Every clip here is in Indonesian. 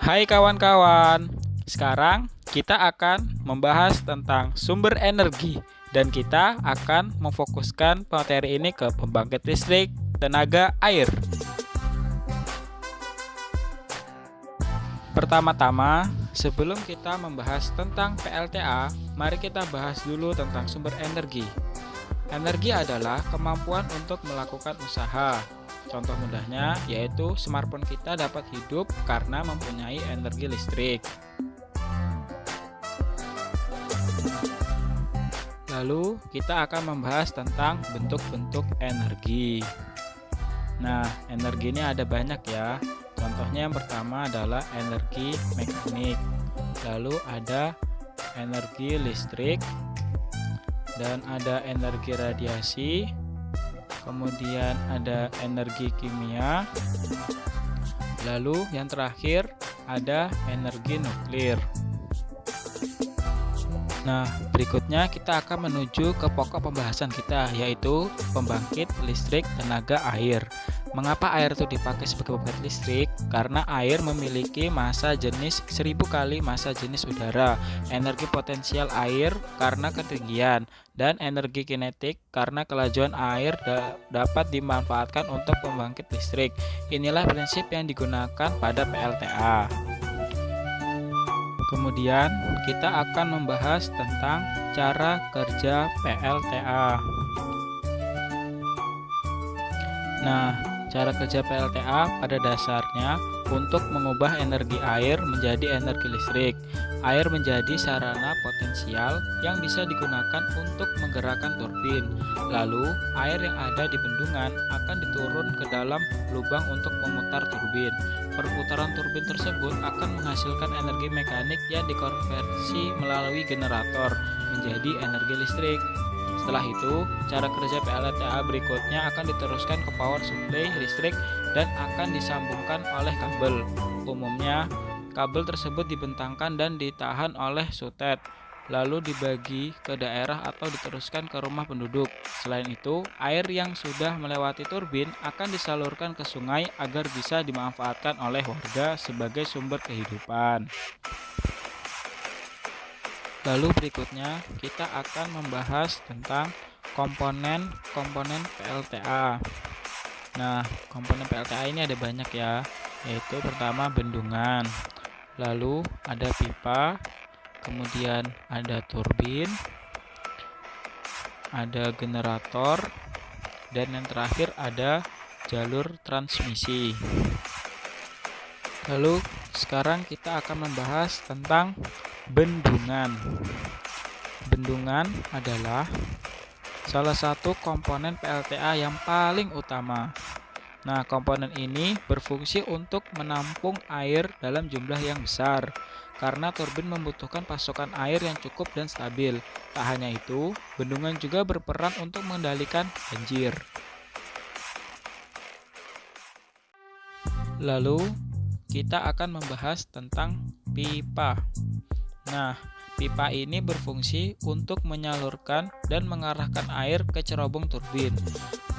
Hai kawan-kawan, sekarang kita akan membahas tentang sumber energi dan kita akan memfokuskan materi ini ke pembangkit listrik tenaga air. Pertama-tama, sebelum kita membahas tentang PLTA, mari kita bahas dulu tentang sumber energi. Energi adalah kemampuan untuk melakukan usaha. Contoh mudahnya yaitu smartphone kita dapat hidup karena mempunyai energi listrik. Lalu kita akan membahas tentang bentuk-bentuk energi. Nah, energi ini ada banyak ya. Contohnya yang pertama adalah energi mekanik. Lalu ada energi listrik dan ada energi radiasi. Kemudian ada energi kimia. Lalu yang terakhir ada energi nuklir. Nah, berikutnya kita akan menuju ke pokok pembahasan kita, yaitu pembangkit listrik tenaga air. Mengapa air itu dipakai sebagai pembangkit listrik? Karena air memiliki massa jenis 1000 kali massa jenis udara, energi potensial air karena ketinggian, dan energi kinetik karena kelajuan air dapat dimanfaatkan untuk pembangkit listrik. Inilah prinsip yang digunakan pada PLTA. Kemudian kita akan membahas tentang cara kerja PLTA. Nah, cara kerja PLTA pada dasarnya untuk mengubah energi air menjadi energi listrik. Air menjadi sarana potensial yang bisa digunakan untuk menggerakkan turbin. Lalu, air yang ada di bendungan akan diturun ke dalam lubang untuk memutar turbin. Perputaran turbin tersebut akan menghasilkan energi mekanik yang dikonversi melalui generator menjadi energi listrik. Setelah itu, cara kerja PLTA berikutnya akan diteruskan ke power supply listrik dan akan disambungkan oleh kabel. Umumnya, kabel tersebut dibentangkan dan ditahan oleh sutet, lalu dibagi ke daerah atau diteruskan ke rumah penduduk. Selain itu, air yang sudah melewati turbin akan disalurkan ke sungai agar bisa dimanfaatkan oleh warga sebagai sumber kehidupan. Lalu berikutnya kita akan membahas tentang komponen-komponen PLTA. Nah, komponen PLTA ini ada banyak ya, yaitu pertama bendungan, lalu ada pipa, kemudian ada turbin, ada generator, dan yang terakhir ada jalur transmisi. Lalu sekarang kita akan membahas tentang bendungan. Bendungan adalah salah satu komponen PLTA yang paling utama. Nah, komponen ini berfungsi untuk menampung air dalam jumlah yang besar karena turbin membutuhkan pasokan air yang cukup dan stabil. Tak hanya itu, bendungan juga berperan untuk mengendalikan banjir. Lalu, kita akan membahas tentang pipa. Nah, pipa ini berfungsi untuk menyalurkan dan mengarahkan air ke cerobong turbin.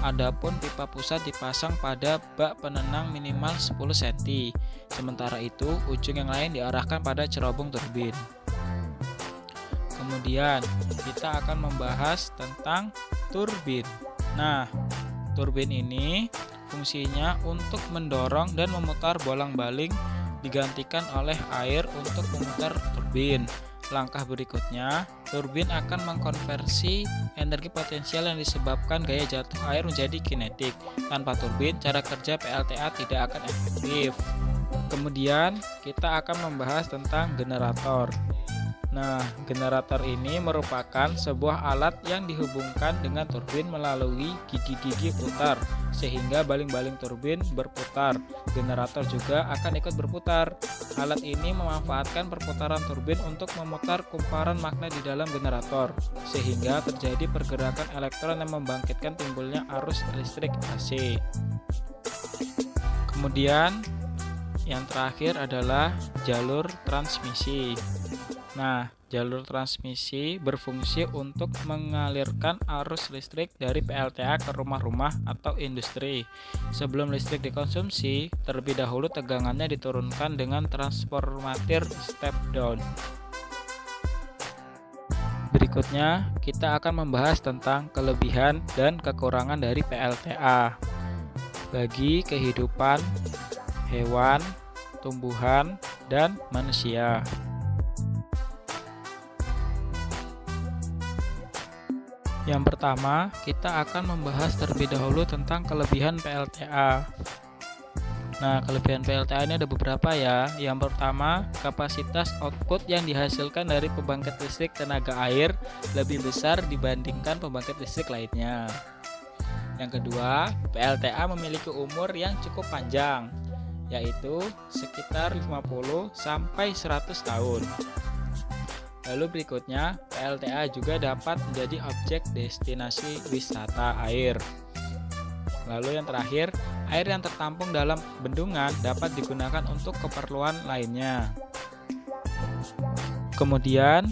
Adapun pipa pusat dipasang pada bak penenang minimal 10 cm. Sementara itu, ujung yang lain diarahkan pada cerobong turbin. Kemudian, kita akan membahas tentang turbin. Nah, turbin ini fungsinya untuk mendorong dan memutar bolang-baling, digantikan oleh air untuk memutar turbin. Langkah berikutnya, turbin akan mengkonversi energi potensial yang disebabkan gaya jatuh air menjadi kinetik. Tanpa turbin, cara kerja PLTA tidak akan efektif. Kemudian, kita akan membahas tentang generator. Nah, generator ini merupakan sebuah alat yang dihubungkan dengan turbin melalui gigi-gigi putar, sehingga baling-baling turbin berputar. Generator juga akan ikut berputar. Alat ini memanfaatkan perputaran turbin untuk memutar kumparan magnet di dalam generator, sehingga terjadi pergerakan elektron yang membangkitkan timbulnya arus listrik AC. Kemudian, yang terakhir adalah jalur transmisi. Nah, jalur transmisi berfungsi untuk mengalirkan arus listrik dari PLTA ke rumah-rumah atau industri. Sebelum listrik dikonsumsi, terlebih dahulu tegangannya diturunkan dengan transformator step down. Berikutnya, kita akan membahas tentang kelebihan dan kekurangan dari PLTA bagi kehidupan hewan, tumbuhan, dan manusia. Yang pertama, kita akan membahas terlebih dahulu tentang kelebihan PLTA. Nah, kelebihan PLTA ini ada beberapa ya. Yang pertama, kapasitas output yang dihasilkan dari pembangkit listrik tenaga air lebih besar dibandingkan pembangkit listrik lainnya. Yang kedua, PLTA memiliki umur yang cukup panjang, yaitu sekitar 50 sampai 100 tahun. Lalu berikutnya, PLTA juga dapat menjadi objek destinasi wisata air. Lalu yang terakhir, air yang tertampung dalam bendungan dapat digunakan untuk keperluan lainnya. Kemudian,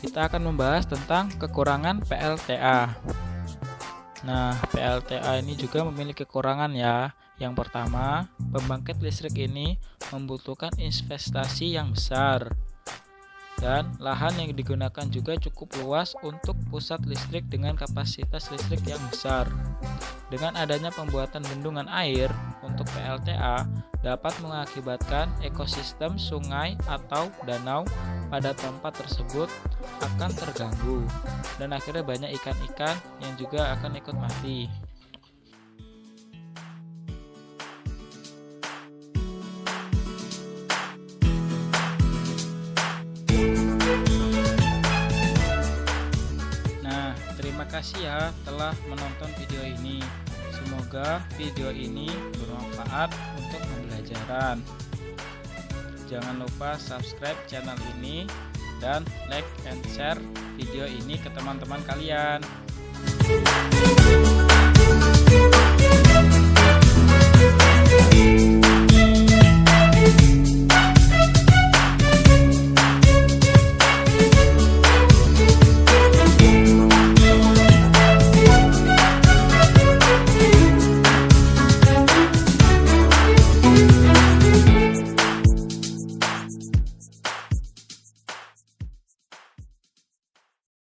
kita akan membahas tentang kekurangan PLTA. Nah, PLTA ini juga memiliki kekurangan ya. Yang pertama, pembangkit listrik ini membutuhkan investasi yang besar. Dan lahan yang digunakan juga cukup luas untuk pusat listrik dengan kapasitas listrik yang besar. Dengan adanya pembuatan bendungan air untuk PLTA dapat mengakibatkan ekosistem sungai atau danau pada tempat tersebut akan terganggu dan akhirnya banyak ikan-ikan yang juga akan ikut mati. Terima kasih ya telah menonton video ini. Semoga video ini bermanfaat untuk pembelajaran. Jangan lupa subscribe channel ini dan like and share video ini ke teman-teman kalian.